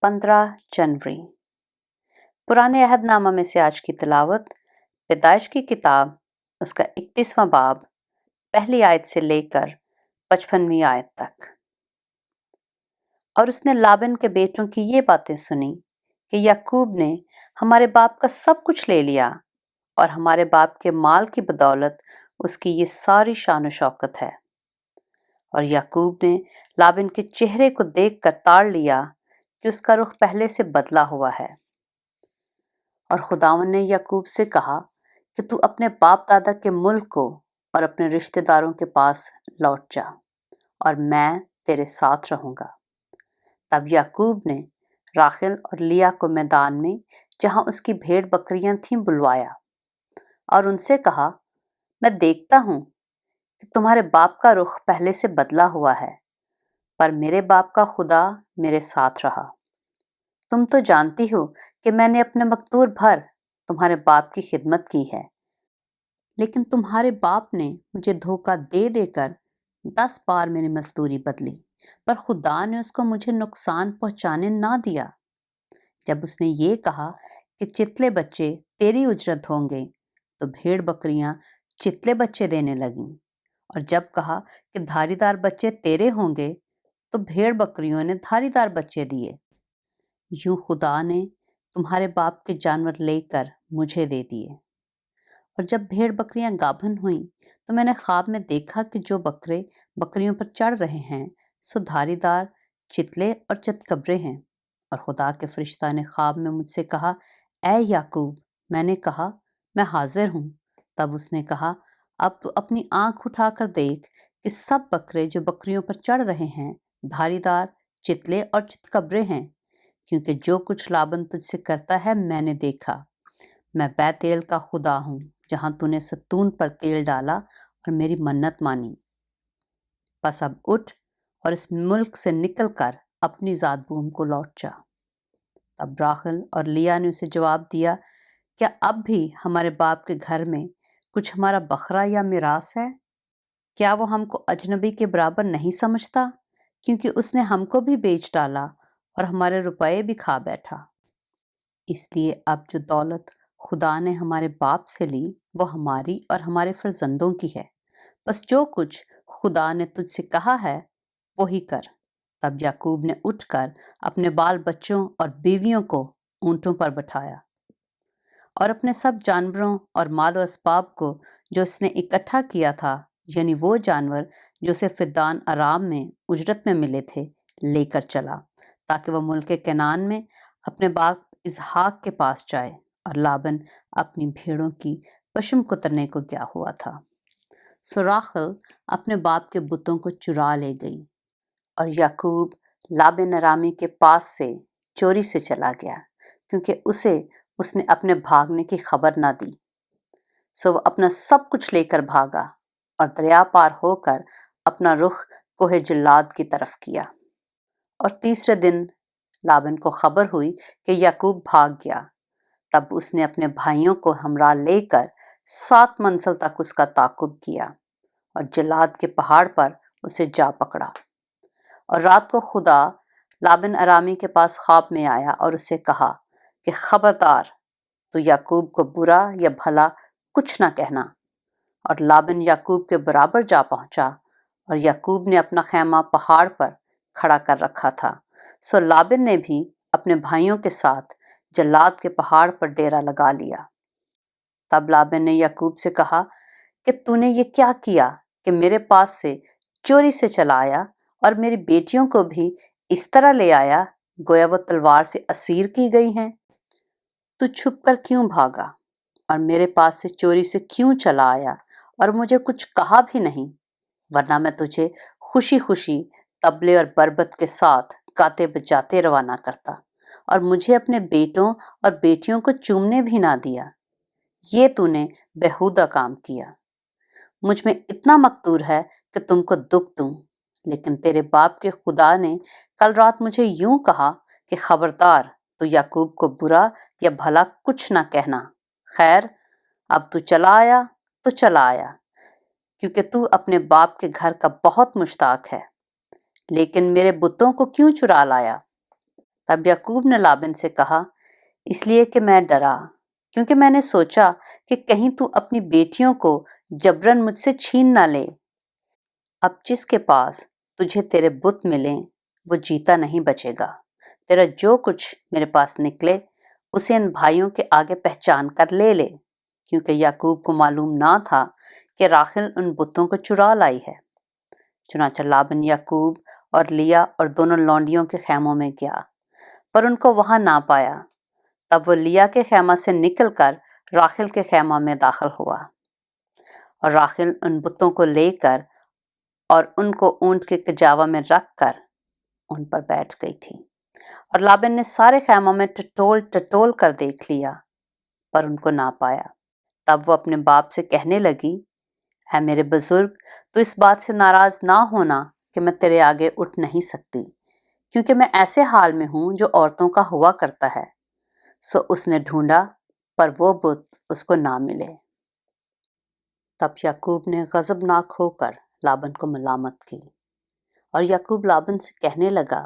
15 जनवरी। पुराने अहद नामा में से आज की तिलावत पैदाइश की किताब उसका 31वां बाब पहली आयत से लेकर 55वीं आयत तक। और उसने लाबन के बेटों की ये बातें सुनी कि याकूब ने हमारे बाप का सब कुछ ले लिया और हमारे बाप के माल की बदौलत उसकी ये सारी शान शौकत है। और याकूब ने लाबन के चेहरे को देखकर ताड़ लिया कि उसका रुख पहले से बदला हुआ है। और खुदावन ने याकूब से कहा कि तू अपने बाप दादा के मुल्क को और अपने रिश्तेदारों के पास लौट जा और मैं तेरे साथ रहूंगा। तब याकूब ने राखेल और लिया को मैदान में जहां उसकी भेड़ बकरियां थीं बुलवाया और उनसे कहा, मैं देखता हूं कि तुम्हारे बाप का रुख पहले से बदला हुआ है, पर मेरे बाप का खुदा मेरे साथ रहा। तुम तो जानती हो कि मैंने अपने मकदूर भर तुम्हारे बाप की खिदमत की है, लेकिन तुम्हारे बाप ने मुझे धोखा दे देकर 10 बार मेरी मजदूरी बदली, पर खुदा ने उसको मुझे नुकसान पहुंचाने ना दिया। जब उसने ये कहा कि चितले बच्चे तेरी उजरत होंगे, तो भेड़ बकरियां चितले बच्चे देने लगीं, और जब कहा कि धारीदार बच्चे तेरे होंगे, तो भेड़ बकरियों ने धारीदार बच्चे दिए। यूं खुदा ने तुम्हारे बाप के जानवर लेकर मुझे दे दिए। और जब भेड़ बकरियां गाभिन हुईं, तो मैंने ख्वाब में देखा कि जो बकरे बकरियों पर चढ़ रहे हैं सो धारीदार चितले और चितकबरे हैं। और खुदा के फरिश्ता ने ख्वाब में मुझसे कहा, ऐ याकूब। मैंने कहा, मैं हाजिर हूँ। तब उसने कहा, अब तू अपनी आंख उठाकर देख कि सब बकरे जो बकरियों पर चढ़ रहे हैं धारीदार चितले और चितकबरे हैं, क्योंकि जो कुछ लाबन तुझसे करता है मैंने देखा। मैं बैतेल का खुदा हूँ, जहाँ तूने सतून पर तेल डाला और मेरी मन्नत मानी। बस अब उठ और इस मुल्क से निकलकर अपनी ज़ात भूमि को लौट जा। तब राखेल और लिया ने उसे जवाब दिया, क्या अब भी हमारे बाप के घर में कुछ हमारा बकरा या मिरास है? क्या वो हमको अजनबी के बराबर नहीं समझता? क्योंकि उसने हमको भी बेच डाला और हमारे रुपए भी खा बैठा। इसलिए अब जो दौलत खुदा ने हमारे बाप से ली वो हमारी और हमारे फर्जंदों की है। बस जो कुछ खुदा ने तुझसे कहा है वो ही कर। तब याकूब ने उठकर अपने बाल बच्चों और बीवियों को ऊंटों पर बैठाया और अपने सब जानवरों और मालो असबाब को जो उसने इकट्ठा किया था, यानी वो जानवर जो उसे फिद्दान आराम में उजरत में मिले थे, लेकर चला, ताकि वह मुल्क कनान में अपने बाप इसहाक के पास जाए। और लाबन अपनी भेड़ों की पशम कुतरने को गया हुआ था। सो राखेल अपने बाप के बुतों को चुरा ले गई और याकूब लाबन अरामी के पास से चोरी से चला गया, क्योंकि उसने अपने भागने की खबर ना दी। सो वह अपना सब कुछ लेकर भागा और दरिया पार होकर अपना रुख कोहे जल्लाद की तरफ किया। और तीसरे दिन लाबन को खबर हुई कि याकूब भाग गया। तब उसने अपने भाइयों को हमरा लेकर 7 मंजिल तक उसका ताकुब किया और जल्लाद के पहाड़ पर उसे जा पकड़ा। और रात को खुदा लाबन अरामी के पास ख्वाब में आया और उससे कहा कि खबरदार, तू याकूब को बुरा या भला कुछ ना कहना। और लाबन याकूब के बराबर जा पहुंचा और याकूब ने अपना खैमा पहाड़ पर खड़ा कर रखा था। सो लाबन ने भी अपने भाइयों के साथ जल्लाद के पहाड़ पर डेरा लगा लिया। तब लाबन ने याकूब से कहा कि तूने ये क्या किया कि मेरे पास से चोरी से चला आया और मेरी बेटियों को भी इस तरह ले आया गोया वो तलवार से असीर की गई हैं। तू छुप कर क्यों भागा और मेरे पास से चोरी से क्यों चला आया और मुझे कुछ कहा भी नहीं? वरना मैं तुझे खुशी खुशी तबले और बरबत के साथ गाते बजाते रवाना करता और मुझे अपने बेटों और बेटियों को चूमने भी ना दिया। ये तूने बेहुदा काम किया। मुझ में इतना मकदूर है कि तुमको दुख दूं, लेकिन तेरे बाप के खुदा ने कल रात मुझे यूं कहा कि खबरदार, तू याकूब को बुरा या भला कुछ ना कहना। खैर, अब तू चला आया तो चला आया, क्योंकि तू अपने बाप के घर का बहुत मुश्ताक है। लेकिन मेरे बुतों को क्यों चुरा लाया? तब याकूब ने लाबन से कहा, इसलिए कि मैं डरा, क्योंकि मैंने सोचा कि कहीं तू अपनी बेटियों को जबरन मुझसे छीन ना ले। अब जिसके पास तुझे तेरे बुत मिलें वो जीता नहीं बचेगा। तेरा जो कुछ मेरे पास निकले उसे इन भाइयों के आगे पहचान कर ले ले, क्योंकि याकूब को मालूम ना था कि राखेल उन बुतों को चुरा लाई है। चुनाचा लाबन याकूब और लिया और दोनों लौंडियों के खैमों में गया, पर उनको वहां ना पाया। तब वो लिया के खैमा से निकलकर राखेल के खैमा में दाखिल हुआ, और राखेल उन बुतों को लेकर और उनको ऊंट के कजावा में रखकर उन पर बैठ गई थी। और लाबन ने सारे खैमों में टटोल टटोल कर देख लिया, पर उनको ना पाया। तब वो अपने बाप से कहने लगी, है मेरे बुजुर्ग, तो इस बात से नाराज ना होना कि मैं तेरे आगे उठ नहीं सकती, क्योंकि मैं ऐसे हाल में हूं जो औरतों का हुआ करता है। सो उसने ढूंढा, पर वो बुत उसको ना मिले। तब याकूब ने गजबनाक होकर लाबन को मलामत की, और याकूब लाबन से कहने लगा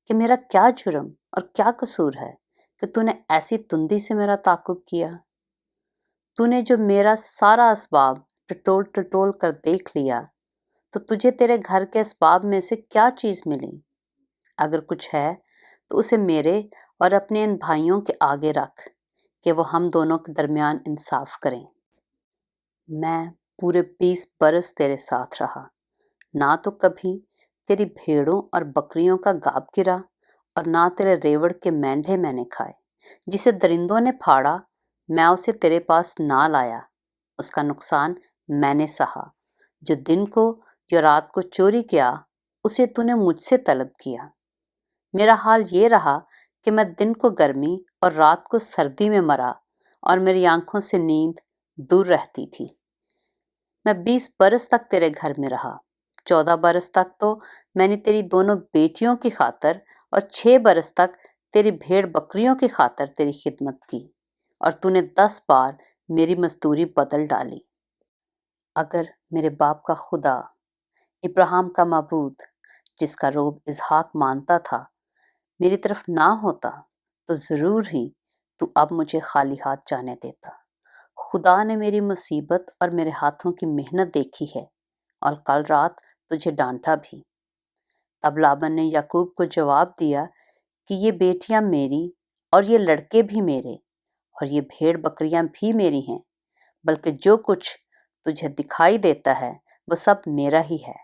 कि मेरा क्या जुर्म और क्या कसूर है कि तूने ऐसी तुंदी से मेरा ताकुब किया। तूने जो मेरा सारा असबाब टटोल टटोल कर देख लिया, तो तुझे तेरे घर के असबाब में से क्या चीज़ मिली? अगर कुछ है तो उसे मेरे और अपने इन भाइयों के आगे रख कि वो हम दोनों के दरमियान इंसाफ करें। मैं पूरे 20 बरस तेरे साथ रहा, ना तो कभी तेरी भेड़ों और बकरियों का गाब गिरा, और ना तेरे रेवड़ के मेंढे मैंने खाए। जिसे दरिंदों ने फाड़ा मैं उसे तेरे पास ना लाया। उसका नुकसान मैंने सहा। जो दिन को या रात को चोरी किया उसे तूने मुझसे तलब किया। मेरा हाल ये रहा कि मैं दिन को गर्मी और रात को सर्दी में मरा, और मेरी आंखों से नींद दूर रहती थी। मैं 20 बरस तक तेरे घर में रहा। 14 बरस तक तो मैंने तेरी दोनों बेटियों की खातर और 6 बरस तक तेरी भेड़ बकरियों की खातर तेरी खिदमत की, और तूने 10 बार मेरी मजदूरी बदल डाली। अगर मेरे बाप का खुदा, इब्राहिम का माबूद, जिसका रोब इसहाक मानता था, मेरी तरफ ना होता तो ज़रूर ही तू अब मुझे खाली हाथ जाने देता। खुदा ने मेरी मुसीबत और मेरे हाथों की मेहनत देखी है, और कल रात तुझे डांटा भी। तब लाबन ने याकूब को जवाब दिया कि ये बेटियां मेरी और ये लड़के भी मेरे और ये भेड़ बकरियां भी मेरी हैं, बल्कि जो कुछ तुझे दिखाई देता है वो सब मेरा ही है।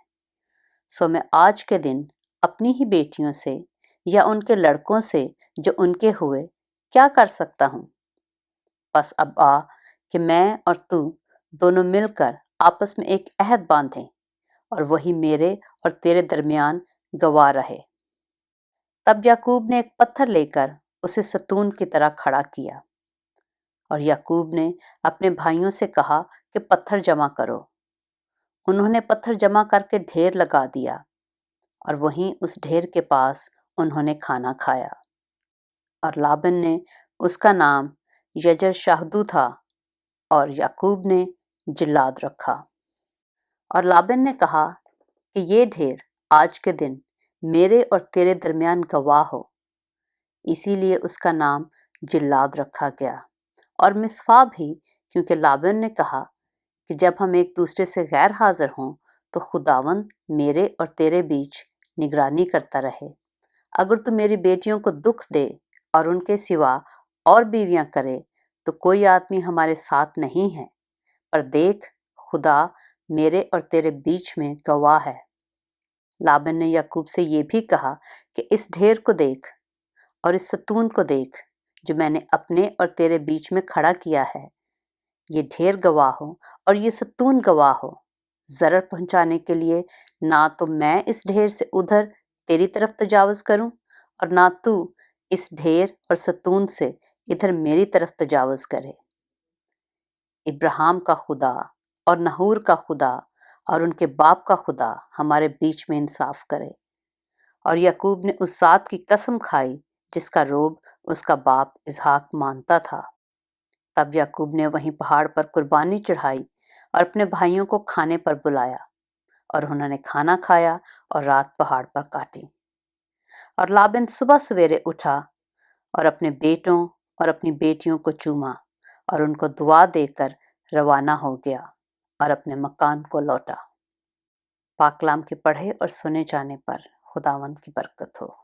सो मैं आज के दिन अपनी ही बेटियों से या उनके लड़कों से जो उनके हुए क्या कर सकता हूँ? बस अब आ कि मैं और तू दोनों मिलकर आपस में एक अहद बांधें, और वही मेरे और तेरे दरमियान गवाह रहे। तब याकूब ने एक पत्थर लेकर उसे सतून की तरह खड़ा किया, और याकूब ने अपने भाइयों से कहा कि पत्थर जमा करो। उन्होंने पत्थर जमा करके ढेर लगा दिया, और वहीं उस ढेर के पास उन्होंने खाना खाया। और लाबन ने उसका नाम यजर शाहदू था, और याकूब ने जिल्लाद रखा। और लाबन ने कहा कि ये ढेर आज के दिन मेरे और तेरे दरमियान गवाह हो, इसीलिए उसका नाम जिल्लाद रखा गया। और मिस्फा भी, क्योंकि लाबन ने कहा कि जब हम एक दूसरे से गैर हाजिर हों तो खुदावंद मेरे और तेरे बीच निगरानी करता रहे। अगर तू मेरी बेटियों को दुख दे और उनके सिवा और बीवियां करे तो कोई आदमी हमारे साथ नहीं है, पर देख, खुदा मेरे और तेरे बीच में गवाह है। लाबन ने याकूब से ये भी कहा कि इस ढेर को देख और इस सतून को देख जो मैंने अपने और तेरे बीच में खड़ा किया है। ये ढेर गवाह हो और ये सतून गवाह हो, जरर पहुंचाने के लिए ना तो मैं इस ढेर से उधर तेरी तरफ तजावज़ करूं, और ना तू इस ढेर और सतून से इधर मेरी तरफ तजावज़ करे। इब्राहिम का खुदा और नहूर का खुदा और उनके बाप का खुदा हमारे बीच में इंसाफ करे। और याकूब ने उस ज़ात की कसम खाई जिसका रोब उसका बाप इसहाक मानता था। तब याकूब ने वहीं पहाड़ पर कुर्बानी चढ़ाई और अपने भाइयों को खाने पर बुलाया, और उन्होंने खाना खाया और रात पहाड़ पर काटी। اور لابن صبح سویرے اٹھا اور اپنے بیٹوں اور اپنی بیٹیوں کو چوما اور ان کو دعا دے کر روانہ ہو گیا اور اپنے مکان کو لوٹا۔ پاک کلام کے پڑھے اور سنے جانے پر خداوند کی برکت ہو۔